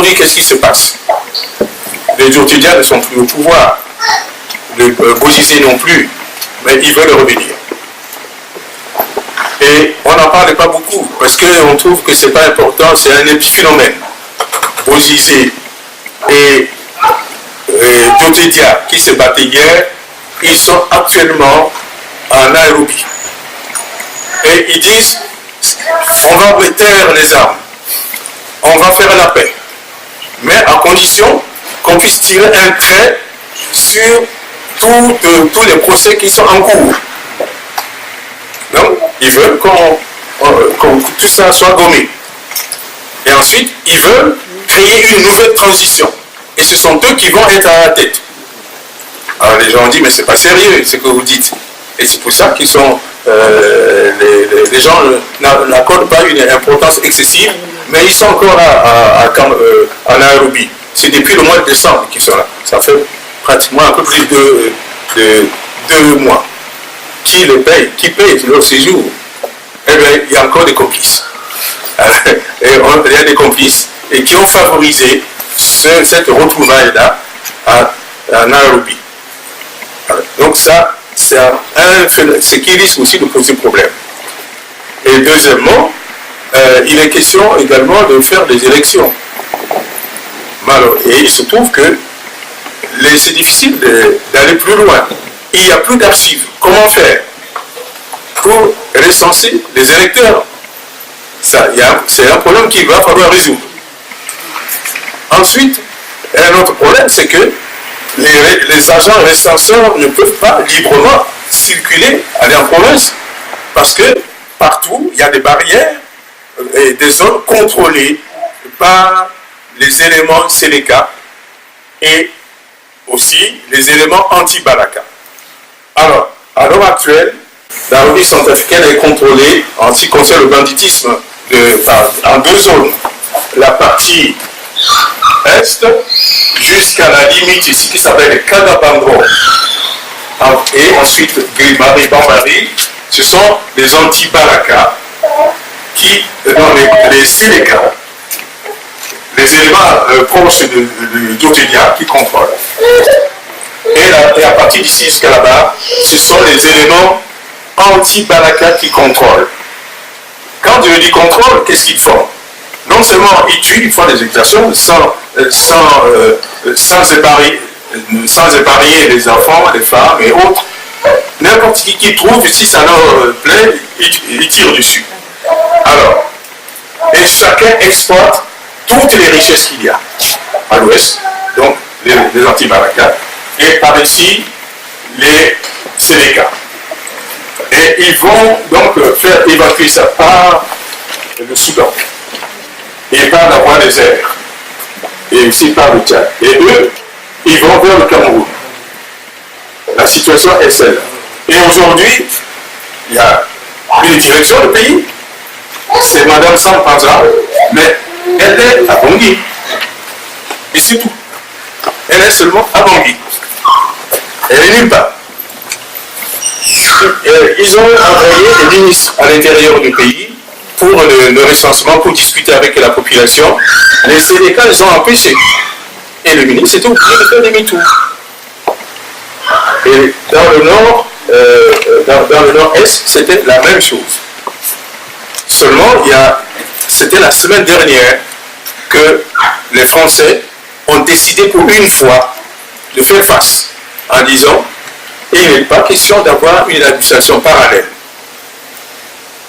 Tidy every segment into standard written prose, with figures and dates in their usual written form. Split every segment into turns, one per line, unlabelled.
aujourd'hui, qu'est-ce qui se passe? Les Djourtidiens ne sont plus au pouvoir, les Bozizé non plus, mais ils veulent revenir. Et on n'en parle pas beaucoup, parce qu'on trouve que ce n'est pas important, c'est un épiphénomène. Bozizé et Djourtidia qui se battaient hier, ils sont actuellement en Nairobi. Et ils disent, on va taire les armes, on va faire la paix, mais à condition qu'on puisse tirer un trait sur tous les procès qui sont en cours. Donc, ils veulent qu'on tout ça soit gommé. Et ensuite, ils veulent créer une nouvelle transition. Et ce sont eux qui vont être à la tête. Alors les gens ont dit, mais c'est pas sérieux ce que vous dites. Et c'est pour ça qu'ils sont... les gens n'accordent pas une importance excessive, mais ils sont encore à Nairobi. C'est depuis le mois de décembre qu'ils sont là. Ça fait pratiquement un peu plus de 2 mois. Qui le paye? Qui paye leur séjour? Eh bien, il y a encore des complices. Et il y a des complices et qui ont favorisé cette retrouvaille-là à Nairobi. Donc ça, c'est qui risque aussi de poser problème. Et deuxièmement, il est question également de faire des élections. Et il se trouve que c'est difficile d'aller plus loin. Il n'y a plus d'archives. Comment faire pour recenser les électeurs? C'est un problème qu'il va falloir résoudre. Ensuite, un autre problème, c'est que les agents recenseurs ne peuvent pas librement circuler, aller en province, parce que partout, il y a des barrières et des zones contrôlées par les éléments Séléka et aussi les éléments anti-Balaka. Alors, à l'heure actuelle, la République centrafricaine est contrôlée en ce qui concerne le banditisme en 2 zones. La partie est jusqu'à la limite ici qui s'appelle Kagabandro. Et ensuite, Grimari, Bambari, ce sont les anti-Balaka qui, dans les Séléka, les éléments proches de Djourtidia qui contrôlent. Et à partir d'ici jusqu'à là-bas, ce sont les éléments anti-Balaka qui contrôlent. Quand je dis contrôle, qu'est-ce qu'ils font? Non seulement ils tuent, ils font des exactions sans épargner les enfants, les femmes et autres. N'importe qui trouve, si ça leur plaît, ils tirent dessus. Alors, et chacun exploite toutes les richesses qu'il y a à l'ouest, donc les anti-Balaka, et par ici, les Séléka. Et ils vont donc faire évacuer ça par le Soudan, et par la voie des airs, et aussi par le Tchad. Et eux, ils vont vers le Cameroun. La situation est celle-là. Et aujourd'hui, il y a une direction du pays, c'est Mme Sampanza, mais elle est à Bangui. Et c'est tout. Elle est seulement à Bangui. Elle est nulle part. Ils ont envoyé des ministres à l'intérieur du pays pour le recensement, pour discuter avec la population. Les Sénéca les ont empêchés. Et le ministre était obligé de faire demi-tour. Et dans le nord, dans le nord-est, c'était la même chose. Seulement, c'était la semaine dernière que les Français ont décidé pour une fois de faire face en disant il n'est pas question d'avoir une administration parallèle.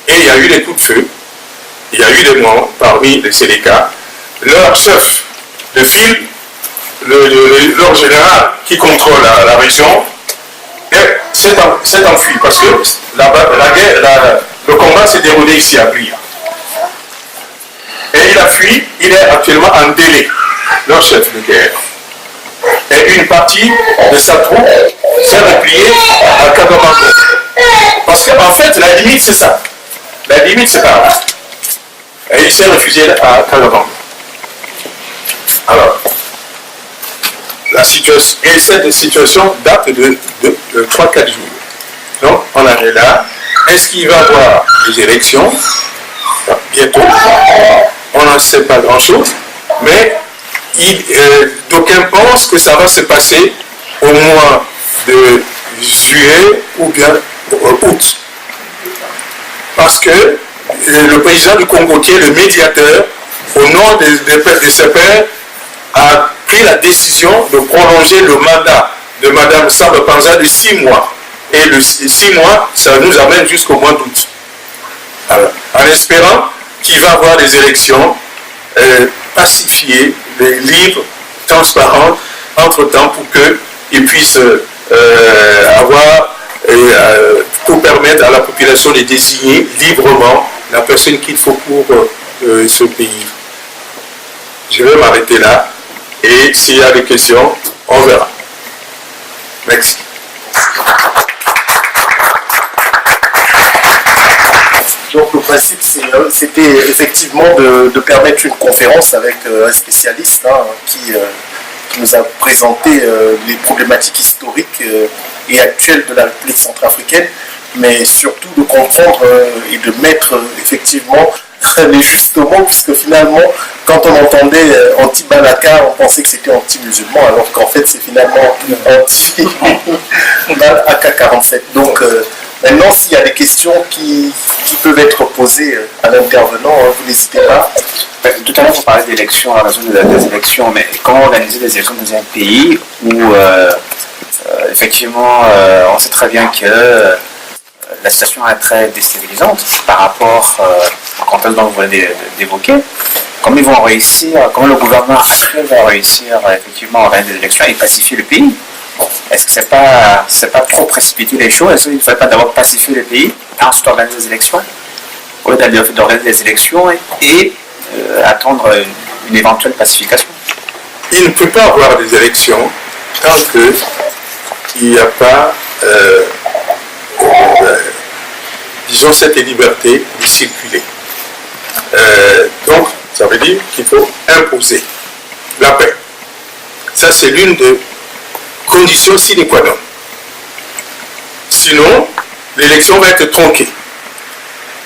Et il y a eu des coups de feu, il y a eu des morts parmi les Sénéca. Leur chef de file, leur général qui contrôle la région, s'est enfui parce que le combat s'est déroulé ici à Bria. Et il a fui, il est actuellement en délai, leur chef de guerre. Et une partie de sa troupe s'est repliée à Kagabandro. Parce qu'en fait, la limite, c'est ça. La limite, c'est par là. Et il s'est réfugié à Kagabandro. Alors, cette situation date de 3-4 jours. Donc, on en est là. Est-ce qu'il va y avoir des élections? Bientôt. On n'en sait pas grand-chose. Mais d'aucuns pensent que ça va se passer au mois de juillet ou bien août. Parce que le président du Congo, qui est le médiateur, au nom de ses pairs, a pris la décision de prolonger le mandat de Mme Samba Panza de 6 mois. Et le 6 mois, ça nous amène jusqu'au mois d'août. En espérant qu'il va y avoir des élections pacifiées, libres, transparentes, entre-temps, pour qu'ils puissent avoir, pour permettre à la population de désigner librement la personne qu'il faut pour ce pays. Je vais m'arrêter là, et s'il y a des questions, on verra. Merci.
Donc le principe, c'était effectivement de permettre une conférence avec un spécialiste qui nous a présenté les problématiques historiques et actuelles de la République centrafricaine, mais surtout de comprendre et de mettre effectivement les justes mots, puisque finalement, quand on entendait anti-Balaka, on pensait que c'était anti-musulman, alors qu'en fait c'est finalement anti-AK-47. Donc maintenant, s'il y a des questions qui peuvent être posées à l'intervenant, vous n'hésitez pas.
Tout à l'heure, vous parlez d'élections, à la zone des élections, mais comment organiser des élections dans un pays où, effectivement, on sait très bien que la situation est très déstabilisante par rapport au contexte dont vous venez d'évoquer. Comment ils vont réussir, comment le gouvernement actuel va réussir effectivement à organiser des élections et pacifier le pays? Est-ce que c'est pas trop précipiter les choses? Est-ce qu'il ne faudrait pas d'abord pacifier le pays et ensuite organiser des élections? Au lieu d'organiser des élections et attendre une éventuelle pacification?
Il ne peut pas avoir des élections tant qu'il n'y a pas, disons, cette liberté de circuler. Donc, ça veut dire qu'il faut imposer la paix. Ça, c'est l'une des conditions sine qua non. Sinon, l'élection va être tronquée.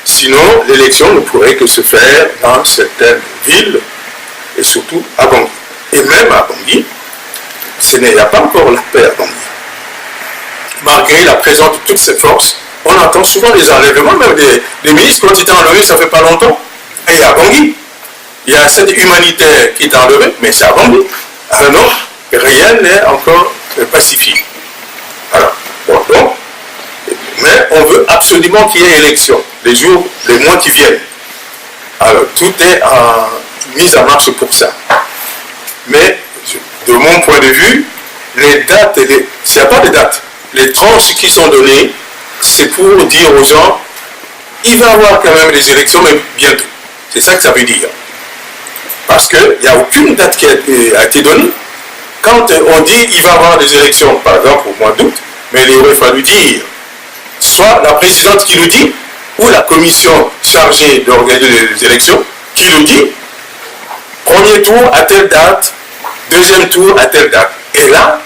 Sinon, l'élection ne pourrait que se faire dans certaines villes, et surtout à Bangui. Et même à Bangui, il n'y a pas encore la paix à Bangui. Malgré la présence de toutes ces forces, on entend souvent des enlèvements, même des ministres qui ont été enlevés, ça fait pas longtemps. Et à Bangui, il y a cette humanitaire qui est enlevée, mais c'est à Bangui. Alors non, rien n'est encore pacifié. Alors, bon, donc, mais on veut absolument qu'il y ait élection, les mois qui viennent. Alors, tout est mis en marche pour ça. Mais, de mon point de vue, les dates, s'il n'y a pas de date, les tranches qui sont données, c'est pour dire aux gens, il va y avoir quand même des élections, mais bientôt. C'est ça que ça veut dire. Parce qu'il n'y a aucune date qui a été donnée. Quand on dit qu'il va y avoir des élections, par exemple au mois d'août, mais il aurait fallu dire, soit la présidente qui le dit, ou la commission chargée d'organiser les élections qui le dit, premier tour à telle date, deuxième tour à telle date. Et là,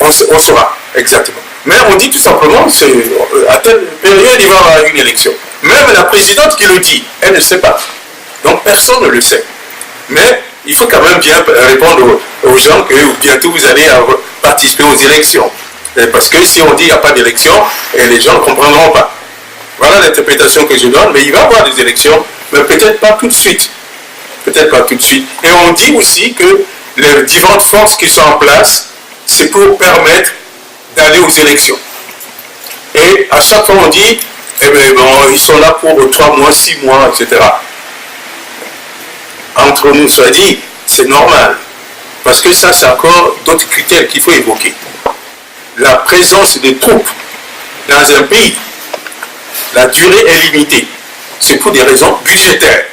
on saura exactement. Mais on dit tout simplement, à telle période, il va y avoir une élection. Même la présidente qui le dit, elle ne sait pas. Donc personne ne le sait. Mais il faut quand même bien répondre aux gens que bientôt vous allez participer aux élections. Parce que si on dit qu'il n'y a pas d'élection, les gens ne comprendront pas. Voilà l'interprétation que je donne, mais il va y avoir des élections, mais peut-être pas tout de suite. Peut-être pas tout de suite. Et on dit aussi que les différentes forces qui sont en place, c'est pour permettre d'aller aux élections. Et à chaque fois on dit, eh bien, bon, ils sont là pour 3 mois, 6 mois, etc. Entre nous, soit dit, c'est normal. Parce que ça, c'est encore d'autres critères qu'il faut évoquer. La présence des troupes dans un pays, la durée est limitée. C'est pour des raisons budgétaires.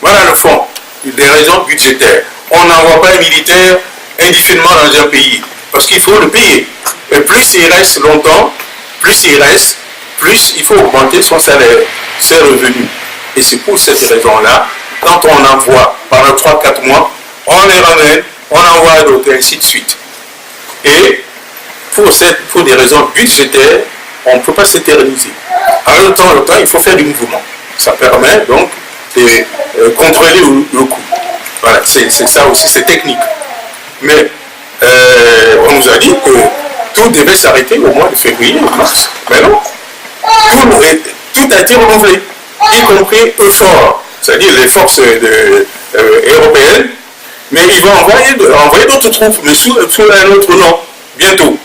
Voilà le fond, des raisons budgétaires. On n'envoie pas un militaire indéfiniment dans un pays, parce qu'il faut le payer. Et plus il reste longtemps, plus il faut augmenter son salaire, ses revenus. Et c'est pour cette raison-là, quand on envoie pendant 3-4 mois, on les ramène, on envoie à d'autres, et ainsi de suite. Et pour des raisons budgétaires, on ne peut pas s'éterniser. En même temps, il faut faire du mouvement. Ça permet donc de contrôler le coût. Voilà, c'est ça aussi, c'est technique. Mais on nous a dit que tout devait s'arrêter au mois de février, mars. Mais non, tout a été renouvelé, y compris EUFOR, c'est-à-dire les forces européennes, mais ils vont envoyer d'autres troupes, mais sous un autre nom, bientôt.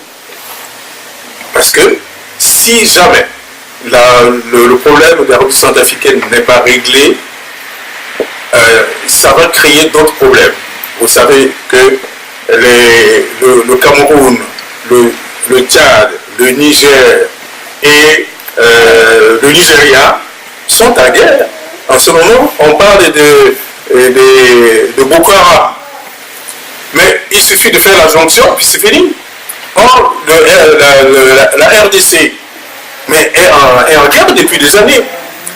Parce que si jamais le problème de la République centrafricaine n'est pas réglé, ça va créer d'autres problèmes. Vous savez que le Cameroun, le Tchad, le Niger et le Nigeria sont à guerre. En ce moment, on parle de Boko Haram. Mais il suffit de faire la jonction, puis c'est fini. Or, la RDC est en guerre depuis des années.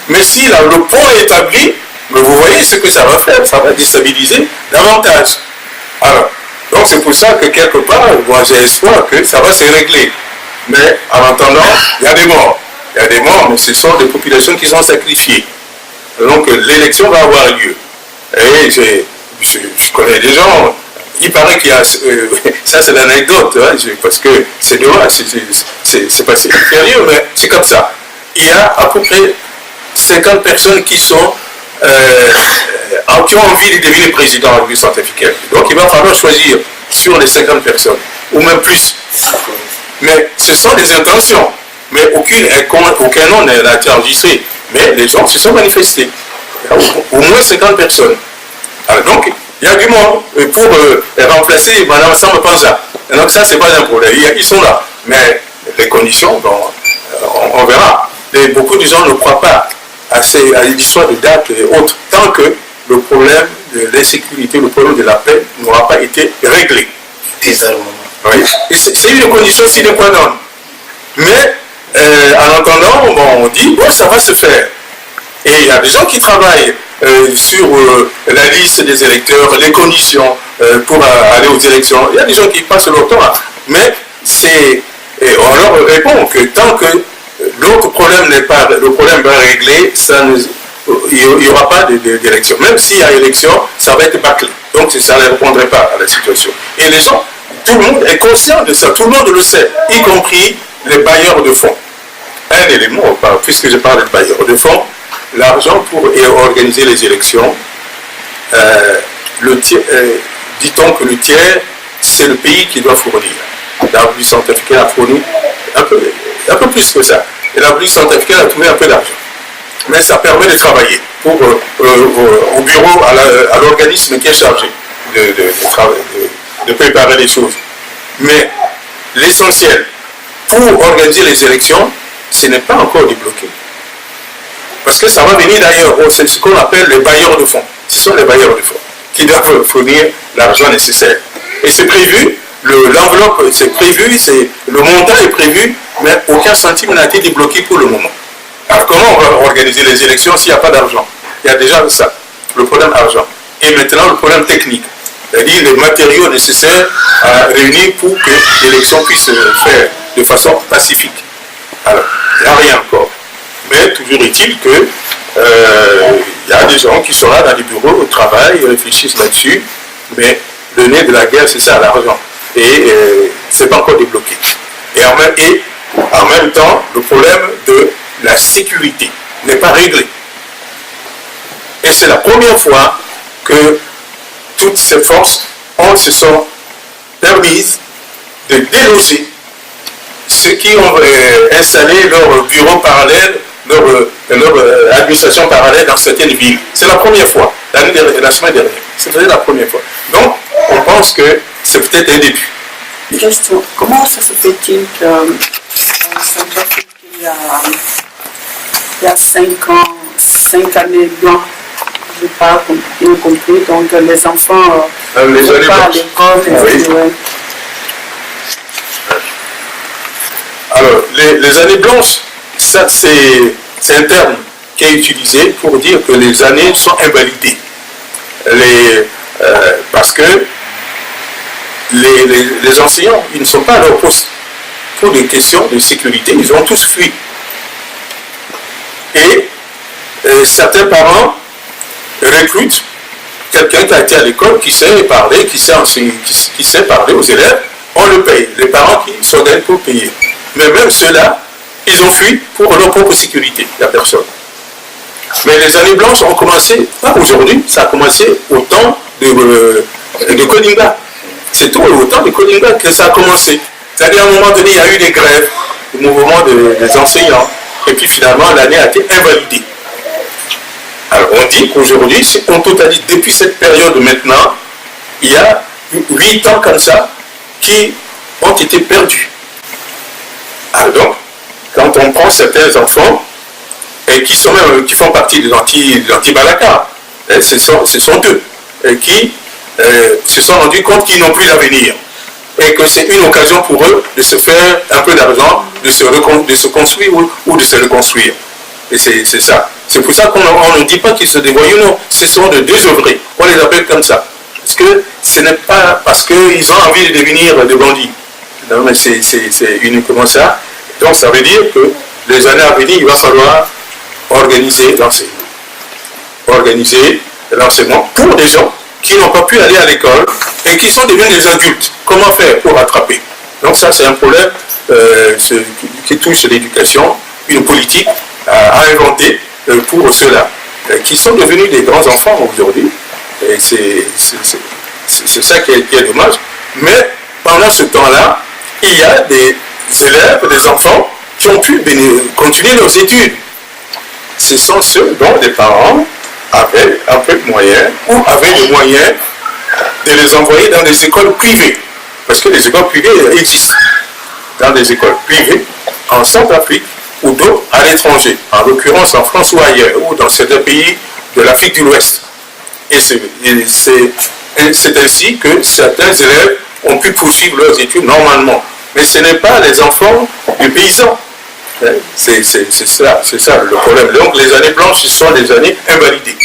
Mais si le pont est établi, mais vous voyez ce que ça va faire, ça va déstabiliser davantage. Alors, donc c'est pour ça que quelque part, moi j'ai espoir que ça va se régler. Mais en attendant, il y a des morts. Il y a des morts, mais ce sont des populations qui sont sacrifiées. Donc l'élection va avoir lieu. Et je connais des gens, il paraît qu'il y a... ça c'est l'anecdote, hein, parce que c'est dommage, c'est pas sérieux, mais c'est comme ça. Il y a à peu près 50 personnes qui ont envie de devenir président de la République centrafricaine. Donc il va falloir choisir sur les 50 personnes, ou même plus. Mais ce sont des intentions, mais aucun nom n'a été enregistré. Mais les gens se sont manifestés. Au moins 50 personnes. Alors donc, il y a du monde pour remplacer Mme Samba Panza. Donc ça, c'est pas un problème. Ils sont là. Mais les conditions, bon, on verra. Et beaucoup de gens ne croient pas à l'histoire de date et autres, tant que le problème de l'insécurité, le problème de la paix n'aura pas été réglé. Oui. C'est une condition sine qua non. Mais en attendant, bon, on dit, bon, ça va se faire. Et il y a des gens qui travaillent sur la liste des électeurs, les conditions pour aller aux élections. Il y a des gens qui passent leur temps. Mais on leur répond que tant que l'autre problème n'est pas le problème va régler, il n'y aura pas d'élection. Même s'il y a élection, ça va être bâclé. Donc ça ne répondrait pas à la situation. Et les gens, tout le monde est conscient de ça, tout le monde le sait, y compris les bailleurs de fonds. Un élément, puisque je parle de bailleurs de fonds, l'argent pour organiser les élections, dit-on que le tiers, c'est le pays qui doit fournir. La République centrafricaine a fourni un peu plus que ça. Et la République centrafricaine a trouvé un peu d'argent. Mais ça permet de travailler au bureau, à l'organisme qui est chargé de préparer les choses. Mais l'essentiel, pour organiser les élections, ce n'est pas encore débloqué. Parce que ça va venir d'ailleurs, c'est ce qu'on appelle les bailleurs de fonds. Ce sont les bailleurs de fonds qui doivent fournir l'argent nécessaire. Et c'est prévu, l'enveloppe c'est prévu, le montant est prévu, mais aucun centime n'a été débloqué pour le moment. Alors comment on va organiser les élections s'il n'y a pas d'argent? Il y a déjà ça, le problème argent. Et maintenant le problème technique, c'est-à-dire les matériaux nécessaires à réunir pour que l'élection puisse se faire de façon pacifique. Alors, il n'y a rien encore. Mais toujours est-il que y a des gens qui sont là dans les bureaux, au travail, ils réfléchissent là-dessus, mais le nez de la guerre, c'est ça, l'argent. Et c'est pas encore débloqué. Et en même temps, le problème de la sécurité n'est pas réglé. Et c'est la première fois que toutes ces forces se sont permises de déloger ceux qui ont installé leur bureau parallèle, leur administration parallèle dans certaines villes. C'est la première fois, la semaine dernière. C'était la première fois. Donc, on pense que c'est peut-être un début.
Question, comment ça se fait-il qu'en Centrafrique, il y a 5 années blancs, je n'ai pas bien compris, donc les enfants ne vont pas à l'école.
Oui. Alors, les années blanches, ça c'est un terme qui est utilisé pour dire que les années sont invalidées. Parce que les enseignants, ils ne sont pas à leur poste. Pour des questions de sécurité, ils ont tous fui. Et certains parents recrutent quelqu'un qui a été à l'école, qui sait parler, qui sait parler aux élèves, on le paye. Les parents qui s'organisent pour payer. Mais même ceux-là, ils ont fui pour leur propre sécurité, la personne. Mais les années blanches ont commencé, pas aujourd'hui, ça a commencé au temps de Koninga. C'est tout au temps de Koninga que ça a commencé. C'est-à-dire, à un moment donné, il y a eu des grèves, des mouvements des enseignants. Et puis finalement, l'année a été invalidée. Alors, on dit qu'aujourd'hui, si on totalise depuis cette période maintenant, il y a 8 ans comme ça qui ont été perdus. Alors donc, quand on prend certains enfants, et qui font partie de l'anti-Balaka, ce sont eux qui se sont rendus compte qu'ils n'ont plus d'avenir et que c'est une occasion pour eux de se faire un peu d'argent, de se construire ou de se reconstruire. Et c'est ça. C'est pour ça qu'on ne dit pas qu'ils se dévoient, non, ce sont de désœuvrés. On les appelle comme ça. Parce que ce n'est pas parce qu'ils ont envie de devenir des bandits. Non, mais c'est uniquement ça. Donc ça veut dire que les années à venir, il va falloir organiser l'enseignement pour des gens qui n'ont pas pu aller à l'école et qui sont devenus des adultes. Comment faire pour rattraper? Donc ça, c'est un problème qui touche l'éducation, une politique à inventer pour ceux-là, qui sont devenus des grands enfants aujourd'hui. Et c'est ça qui est dommage. Mais pendant ce temps-là, il y a des élèves, des enfants qui ont pu continuer leurs études. Ce sont ceux dont les parents avaient un peu de moyens ou avaient les moyens de les envoyer dans des écoles privées. Parce que les écoles privées existent. Dans des écoles privées en Centrafrique ou d'autres à l'étranger, en l'occurrence en France ou ailleurs, ou dans certains pays de l'Afrique de l'Ouest. Et c'est ainsi que certains élèves ont pu poursuivre leurs études normalement. Mais ce n'est pas les enfants du paysan. C'est ça le problème. Donc les années blanches, ce sont des années invalidées.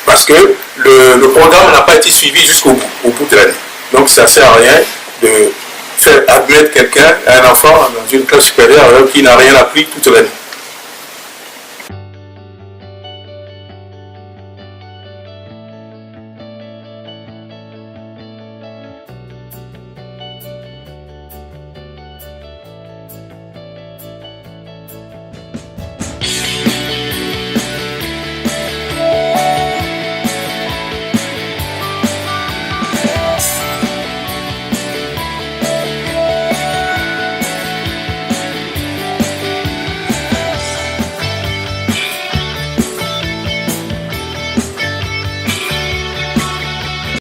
Parce que le programme n'a pas été suivi jusqu'au bout, au bout de l'année. Donc ça ne sert à rien de faire admettre quelqu'un, un enfant, dans une classe supérieure alors qu'il n'a rien appris toute l'année.